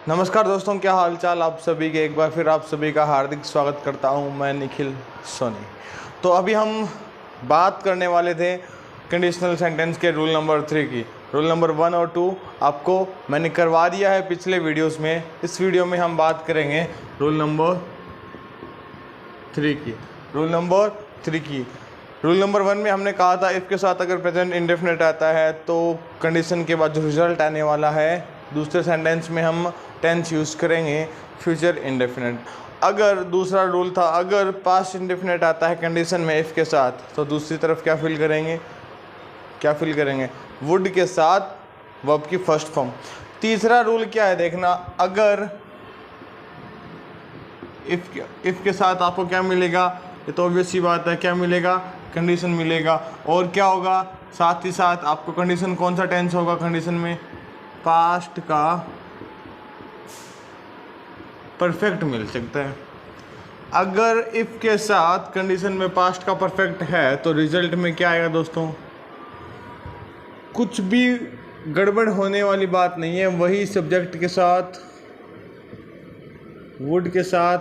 नमस्कार दोस्तों, क्या हाल चाल आप सभी के। एक बार फिर आप सभी का हार्दिक स्वागत करता हूं मैं निखिल सोनी। तो अभी हम बात करने वाले थे कंडीशनल सेंटेंस के रूल नंबर 3 की। रूल नंबर 1 और 2 आपको मैंने करवा दिया है पिछले वीडियोस में। इस वीडियो में हम बात करेंगे रूल नंबर 3 की। रूल नंबर 1 में हमने कहा था इफ़ के साथ अगर प्रेजेंट इंडेफिनिट आता है तो कंडीशन के बाद जो रिजल्ट आने वाला है दूसरे सेंटेंस में हम टेंस यूज़ करेंगे फ्यूचर इंडेफिनिट। अगर दूसरा रूल था अगर पास्ट इंडेफिनिट आता है कंडीशन में इफ़ के साथ तो दूसरी तरफ क्या फिल करेंगे वुड के साथ वर्ब की फर्स्ट फॉर्म। तीसरा रूल क्या है देखना, अगर इफ़ के साथ आपको क्या मिलेगा, ये तो ऑब्वियस सी बात है, क्या मिलेगा, कंडीशन मिलेगा। और क्या होगा साथ ही साथ आपको कंडीशन कौन सा टेंस होगा कंडीशन में, पास्ट का परफेक्ट मिल सकता है। अगर इफ़ के साथ कंडीशन में पास्ट का परफेक्ट है तो रिजल्ट में क्या आएगा दोस्तों, कुछ भी गड़बड़ होने वाली बात नहीं है। वही सब्जेक्ट के साथ, वुड के साथ,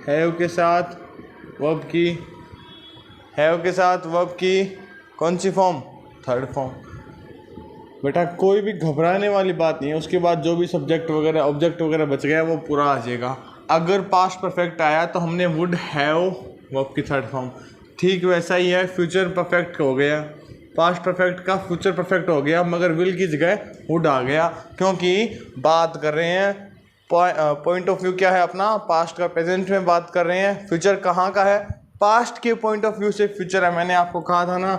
हैव के साथ वर्ब की कौन सी फॉर्म, थर्ड फॉर्म। बेटा कोई भी घबराने वाली बात नहीं है, उसके बाद जो भी सब्जेक्ट वगैरह ऑब्जेक्ट वगैरह बच गया वो पूरा आ जाएगा। अगर पास्ट परफेक्ट आया तो हमने वुड हैव वर्ब की थर्ड फॉर्म, ठीक वैसा ही है फ्यूचर परफेक्ट हो गया, पास्ट परफेक्ट का फ्यूचर परफेक्ट हो गया, मगर विल की जगह वुड आ गया, क्योंकि बात कर रहे हैं पॉइंट ऑफ व्यू क्या है अपना, पास्ट का। प्रेजेंट में बात कर रहे हैं, फ्यूचर कहाँ का है, पास्ट के पॉइंट ऑफ व्यू से फ्यूचर है। मैंने आपको कहा था ना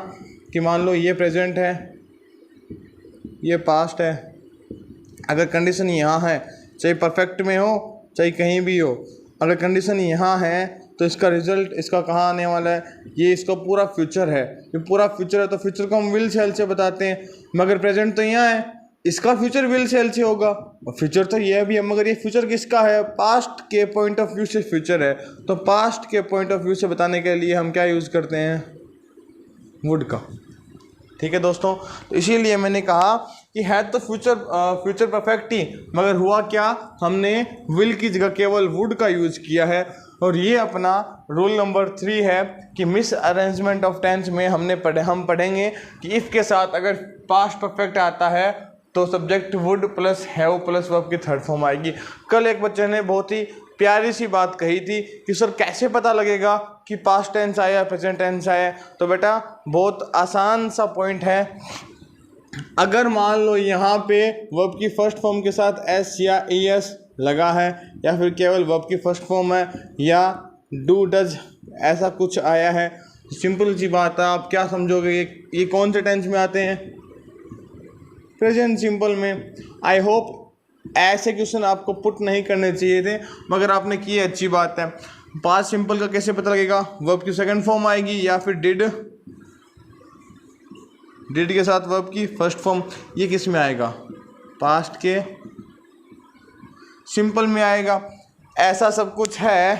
कि मान लो ये प्रेजेंट है, ये पास्ट है। अगर कंडीशन यहाँ है, चाहे परफेक्ट में हो चाहे कहीं भी हो, अगर कंडीशन यहाँ है तो इसका रिजल्ट इसका कहाँ आने वाला है, ये इसका पूरा फ्यूचर है। ये पूरा फ्यूचर है तो फ्यूचर को हम विल से एल से बताते हैं, मगर प्रेजेंट तो यहाँ है, इसका फ्यूचर विल से एल से होगा। और फ्यूचर तो ये भी है, मगर ये फ्यूचर किसका है, पास्ट के पॉइंट ऑफ व्यू से फ्यूचर है। तो पास्ट के पॉइंट ऑफ व्यू से बताने के लिए हम क्या यूज़ करते हैं, वुड का। ठीक है दोस्तों, तो इसीलिए मैंने कहा कि है तो फ्यूचर परफेक्ट ही, मगर हुआ क्या, हमने विल की जगह केवल वुड का यूज़ किया है। और ये अपना रूल नंबर 3 है कि मिस अरेंजमेंट ऑफ टेंस में हम पढ़ेंगे कि इफ़ के साथ अगर पास्ट परफेक्ट आता है तो subject would plus have plus verb की थर्ड फॉर्म आएगी। कल एक बच्चे ने बहुत ही प्यारी सी बात कही थी कि सर कैसे पता लगेगा कि पास्ट टेंस आया प्रेजेंट टेंस आया। तो बेटा बहुत आसान सा पॉइंट है, अगर मान लो यहाँ पे वर्ब की फर्स्ट फॉर्म के साथ एस या ईएस लगा है, या फिर केवल वर्ब की फर्स्ट फॉर्म है, या डू डज ऐसा कुछ आया है, सिंपल सी बात है, आप क्या समझोगे ये कौन से टेंस में आते हैं, प्रेजेंट सिंपल में। आई होप ऐसे क्वेश्चन आपको पुट नहीं करने चाहिए थे, मगर आपने किए, अच्छी बात है। पास्ट सिंपल का कैसे पता लगेगा, वर्ब की सेकंड फॉर्म आएगी या फिर डिड के साथ वर्ब की फर्स्ट फॉर्म। ये किस में आएगा, पास्ट के सिंपल में आएगा। ऐसा सब कुछ है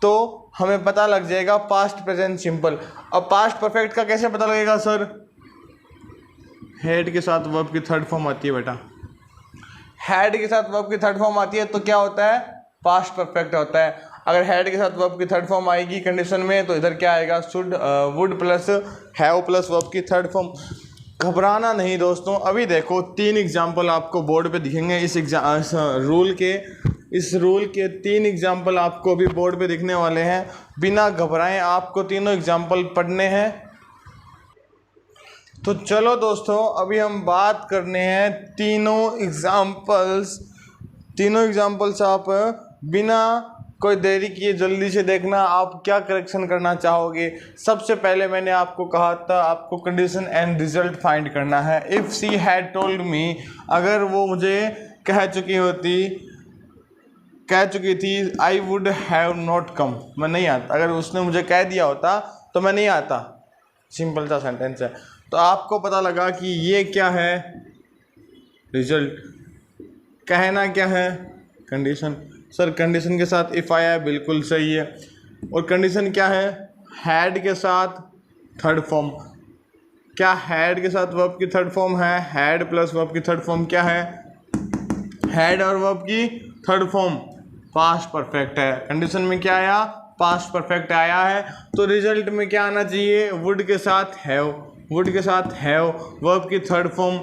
तो हमें पता लग जाएगा पास्ट प्रेजेंट सिंपल। अब पास्ट परफेक्ट का कैसे पता लगेगा सर, हेड के साथ वर्ब की थर्ड फॉर्म आती है बेटा, हैड के साथ वर्ब की थर्ड फॉर्म आती है तो क्या होता है, पास्ट परफेक्ट होता है। अगर हैड के साथ वर्ब की थर्ड फॉर्म आएगी कंडीशन में तो इधर क्या आएगा, would plus have plus verb की थर्ड फॉर्म। घबराना नहीं दोस्तों, अभी देखो 3 एग्जाम्पल आपको बोर्ड पे दिखेंगे। इस रूल के 3 एग्जाम्पल आपको अभी बोर्ड पे दिखने वाले हैं। बिना घबराएं आपको तीनों एग्जाम्पल पढ़ने हैं। तो चलो दोस्तों अभी हम बात करने हैं तीनों एग्जाम्पल्स आप बिना कोई देरी किए जल्दी से देखना, आप क्या करेक्शन करना चाहोगे। सबसे पहले मैंने आपको कहा था आपको कंडीशन एंड रिजल्ट फाइंड करना है। If she had told me, अगर वो मुझे कह चुकी थी I would have not come, मैं नहीं आता। अगर उसने मुझे कह दिया होता तो मैं नहीं आता, सिंपल सा सेंटेंस है। तो आपको पता लगा कि ये क्या है, रिजल्ट। कहना क्या है, कंडीशन। सर कंडीशन के साथ इफ़ आया है, बिल्कुल सही है। और कंडीशन क्या है, हैड के साथ थर्ड फॉर्म। क्या हैड के साथ वर्ब की थर्ड फॉर्म है, हैड प्लस वर्ब की थर्ड फॉर्म क्या है, हैड और वर्ब की थर्ड फॉर्म पास्ट परफेक्ट है, कंडीशन में क्या आया, पास्ट परफेक्ट आया है, तो रिजल्ट में क्या आना चाहिए, वुड के साथ हैव, वुड के साथ हैव, वर्ब की third form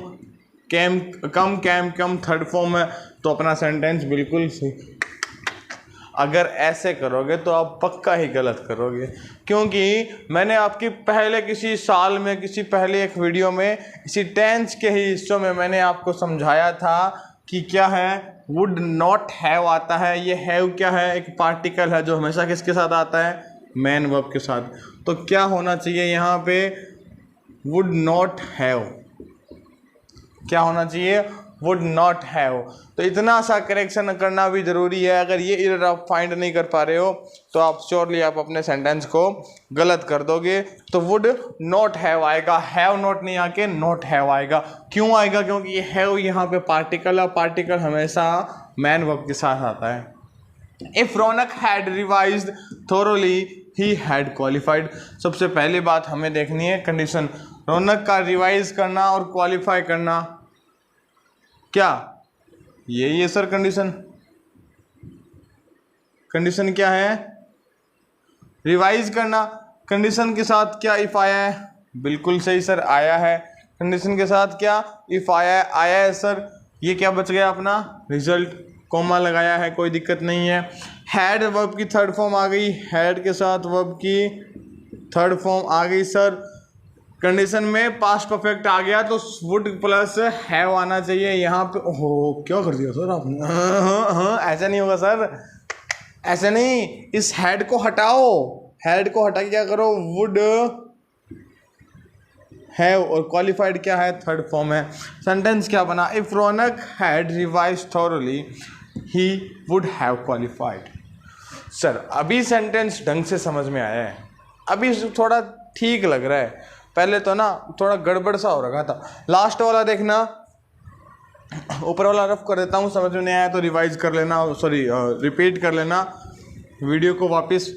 cam come third form है, तो अपना सेंटेंस बिल्कुल सही। अगर ऐसे करोगे तो आप पक्का ही गलत करोगे, क्योंकि मैंने आपकी पहले किसी साल में किसी पहले एक वीडियो में इसी टेंस के ही हिस्सों में मैंने आपको समझाया था कि क्या है, वुड नॉट हैव आता है। ये हैव क्या है, एक पार्टिकल है जो हमेशा किसके साथ आता है, मैन वर्ब के साथ। तो क्या होना चाहिए यहाँ पे, वुड नॉट हैव, क्या होना चाहिए, वुड नॉट हैव। तो इतना सा करेक्शन करना भी ज़रूरी है। अगर ये एरर आप फाइंड नहीं कर पा रहे हो तो आप श्योरली आप अपने सेंटेंस को गलत कर दोगे। तो वुड नॉट हैव आएगा, हैव नॉट नहीं आके नॉट हैव आएगा। क्यों आएगा, क्योंकि ये हैव यहाँ पे पार्टिकल है, पार्टिकल हमेशा मैन वर्ब के साथ आता है। If Raunak had revised thoroughly he had qualified. सबसे पहली बात हमें देखनी है कंडीशन, रौनक का रिवाइज करना और क्वालिफाई करना, क्या यही है सर कंडीशन। कंडीशन क्या है, रिवाइज करना। कंडीशन के साथ क्या इफ आया है, बिल्कुल सही सर आया है। कंडीशन के साथ क्या इफ आया है सर। ये क्या बच गया अपना रिजल्ट, कॉमा लगाया है, कोई दिक्कत नहीं है। हैड वर्ब की थर्ड फॉर्म आ गई, हैड के साथ वर्ब की थर्ड फॉर्म आ गई सर। कंडीशन में पास्ट परफेक्ट आ गया तो वुड प्लस हैव आना चाहिए यहाँ पे। ओहो क्या कर दिया सर आपने, हाँ ऐसा नहीं होगा सर, ऐसे नहीं, इस हैड को हटाओ, हैड को हटा के क्या करो, वुड हैव, और क्वालिफाइड क्या है, थर्ड फॉर्म है। सेंटेंस क्या बना, if Raunak had revised thoroughly he would have qualified. Sir अभी सेंटेंस ढंग से समझ में आया है, अभी थोड़ा ठीक लग रहा है, पहले तो ना थोड़ा गड़बड़ सा हो रखा था। लास्ट वाला देखना, ऊपर वाला रफ कर देता हूँ, समझ में नहीं आया तो रिवाइज कर लेना, सॉरी रिपीट कर लेना, वीडियो को वापस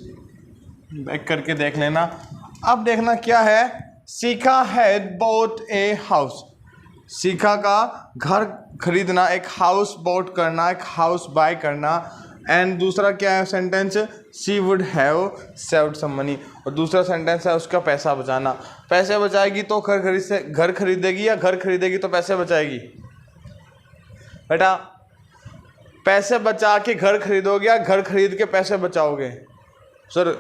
बैक करके देख लेना। अब देखना क्या है, सीखा हैड बॉट ए हाउस, सीखा का घर खरीदना, एक हाउस बॉट करना, एक हाउस बाय करना। एंड दूसरा क्या है sentence, she would have saved some money, और दूसरा सेंटेंस है उसका पैसा बचाना। पैसे बचाएगी तो घर खरीदेगी, या घर खरीदेगी तो पैसे बचाएगी, बेटा पैसे बचा के घर खरीदोगे या घर खरीद के पैसे बचाओगे। सर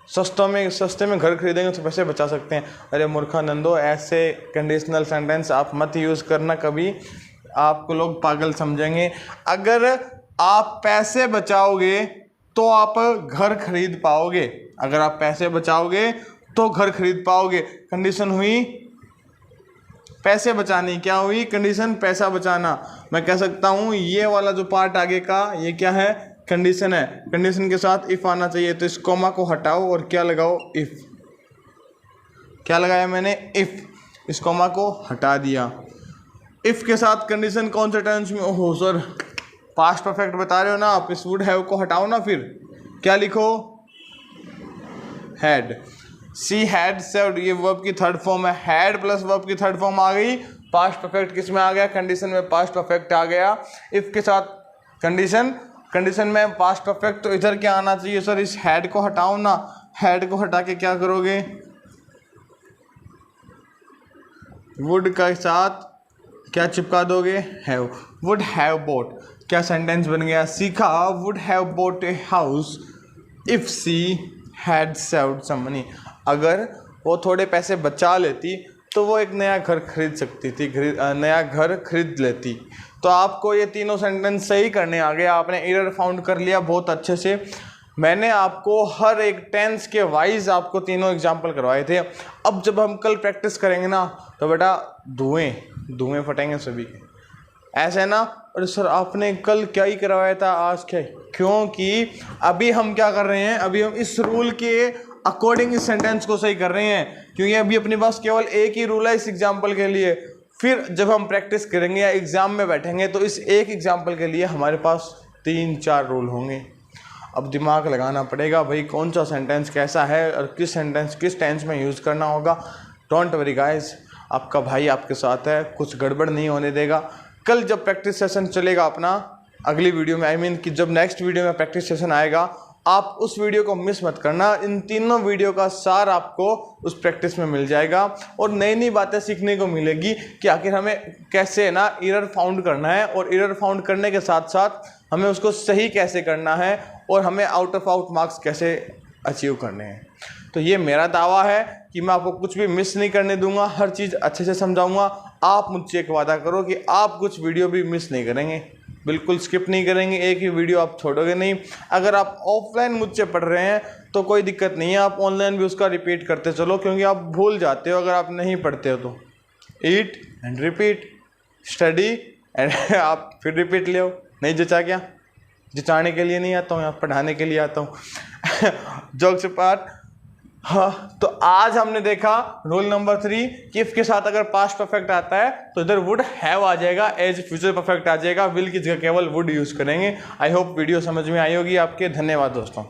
सस्ते में घर खरीदेंगे तो पैसे बचा सकते हैं। अरे मूर्खानंदो, ऐसे कंडीशनल सेंटेंस आप मत यूज़ करना कभी, आपको लोग पागल समझेंगे। अगर आप पैसे बचाओगे तो आप घर खरीद पाओगे, अगर आप पैसे बचाओगे तो घर खरीद पाओगे। कंडीशन हुई पैसे बचाने, क्या हुई कंडीशन, पैसा बचाना। मैं कह सकता हूँ ये वाला जो पार्ट आगे का ये क्या है, कंडीशन है। कंडीशन के साथ इफ आना चाहिए, तो इस कॉमा को हटाओ और क्या लगाओ, इफ। क्या लगाया मैंने, इफ, इस कॉमा को हटा दिया। इफ के साथ कंडीशन कौन से टेंस में, ओहो सर पास्ट परफेक्ट बता रहे हो ना आप, इस वुड हैव को हटाओ ना, फिर क्या लिखो, हैड। सी हैड सेव्ड, ये वर्ब की थर्ड फॉर्म है, हैड प्लस वर्ब की थर्ड फॉर्म आ गई। पास्ट परफेक्ट किस में आ गया, कंडीशन में पास्ट परफेक्ट आ गया। इफ के साथ कंडीशन में पास्ट परफेक्ट, तो इधर क्या आना चाहिए सर, इस हैड को हटाओ ना, हैड को हटा के क्या करोगे, वुड के साथ क्या चिपका दोगे, हैव। वुड हैव बोट, क्या सेंटेंस बन गया, सीखा would have bought a house if she had saved some money. अगर वो थोड़े पैसे बचा लेती तो वो एक नया घर खरीद सकती थी, नया घर खरीद लेती। तो आपको ये तीनों सेंटेंस सही करने आ गए, आपने एरर फाउंड कर लिया बहुत अच्छे से। मैंने आपको हर एक टेंस के वाइज आपको तीनों एग्जाम्पल करवाए थे। अब जब हम कल प्रैक्टिस करेंगे ना तो बेटा धुएं फटेंगे सभी के, ऐसे ना। और सर आपने कल क्या ही करवाया था, आज क्या, क्योंकि अभी हम क्या कर रहे हैं, अभी हम इस रूल के अकॉर्डिंग इस सेंटेंस को सही कर रहे हैं, क्योंकि अभी अपने पास केवल एक ही रूल है इस एग्जाम्पल के लिए। फिर जब हम प्रैक्टिस करेंगे या एग्ज़ाम में बैठेंगे तो इस एक एग्जाम्पल के लिए हमारे पास 3-4 रूल होंगे। अब दिमाग लगाना पड़ेगा भाई, कौन सा सेंटेंस कैसा है और किस सेंटेंस किस टेंस में यूज़ करना होगा। डोंट वरी गाइस, आपका भाई आपके साथ है, कुछ गड़बड़ नहीं होने देगा। कल जब प्रैक्टिस सेशन चलेगा अपना अगली वीडियो में, आई मीन कि जब नेक्स्ट वीडियो में प्रैक्टिस सेशन आएगा, आप उस वीडियो को मिस मत करना। इन तीनों वीडियो का सार आपको उस प्रैक्टिस में मिल जाएगा और नई नई बातें सीखने को मिलेगी कि आखिर हमें कैसे ना एरर फाउंड करना है, और एरर फाउंड करने के साथ साथ हमें उसको सही कैसे करना है, और हमें आउट ऑफ आउट मार्क्स कैसे अचीव करने हैं। तो ये मेरा दावा है कि मैं आपको कुछ भी मिस नहीं करने दूंगा, हर चीज़ अच्छे से समझाऊंगा। आप मुझसे एक वादा करो कि आप कुछ वीडियो भी मिस नहीं करेंगे, बिल्कुल स्किप नहीं करेंगे, एक ही वीडियो आप छोड़ोगे नहीं। अगर आप ऑफलाइन मुझसे पढ़ रहे हैं तो कोई दिक्कत नहीं है, आप ऑनलाइन भी उसका रिपीट करते चलो, क्योंकि आप भूल जाते हो अगर आप नहीं पढ़ते हो तो। Eat and repeat, study and आप फिर रिपीट ले। नहीं जचा क्या? जचाने के लिए नहीं आता हूँ, यहाँ पढ़ाने के लिए आता हूँ। जोक्स अपार्ट, हाँ, तो आज हमने देखा रूल नंबर 3 कि इफ के साथ अगर पास्ट परफेक्ट आता है तो इधर वुड हैव आ जाएगा, एज फ्यूचर परफेक्ट आ जाएगा, विल की जगह केवल वुड यूज करेंगे। आई होप वीडियो समझ में आई होगी आपके। धन्यवाद दोस्तों।